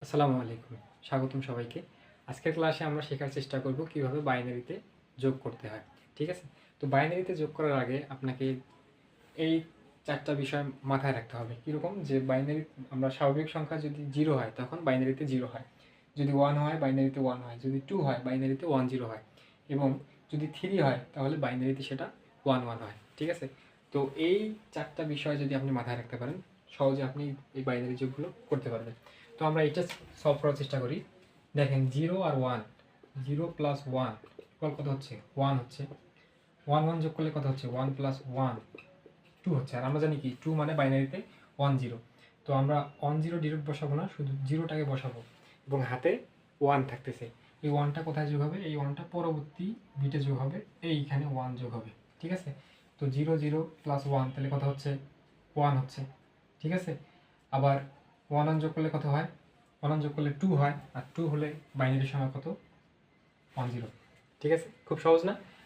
আসসালামু আলাইকুম, স্বাগতম সবাইকে। আজকের ক্লাসে আমরা শেখার চেষ্টা করব কিভাবে বাইনারিতে যোগ করতে হয়। ঠিক আছে? তো বাইনারিতে যোগ করার আগে আপনাকে এই 4টা বিষয় মাথায় রাখতে হবে। কীরকম? যে বাইনারি আমরা স্বাভাবিক সংখ্যা যদি 0 হয় তখন বাইনারিতে 0 হয়, যদি 1 হয় বাইনারিতে 1 হয়, যদি 2 হয় বাইনারিতে 1 0 হয়, এবং যদি 3 হয় তাহলে বাইনারিতে সেটা 1 1 হয়। ঠিক আছে? তো এই 4টা বিষয় যদি আপনি মাথায় রাখতে পারেন, সহজে আপনি এই বাইনারি যোগগুলো করতে পারবেন। তো আমরা এটা সলভ করার চেষ্টা করি। দেখেন 0 আর 1, 0 প্লাস 1 ইকুয়াল কত হচ্ছে? 1 হচ্ছে। 1 1 যোগ করলে কত হচ্ছে? 1 প্লাস 1 2 হচ্ছে। আর আমরা জানি কি 2 মানে বাইনারিতে 1 0। তো আমরা 1 0 ডিরেক্ট বসাবো না, শুধু 0টাকে বসাবো এবং হাতে 1 থাকতেছে। এই 1টা কোথায় যোগ হবে? এই 1টা পরবর্তী বিটে যোগ হবে, এইখানে 1 যোগ হবে। ঠিক আছে? তো 0 0 প্লাস 1 তাহলে কত হচ্ছে? 1 হচ্ছে। ঠিক আছে? আবার 1 1 যোগ করলে কত হয়? 1 1 যোগ করলে 2 হয়, আর 2 হলে বাইনারি সংখ্যা কত? 1 0। ঠিক আছে? খুব সহজ না?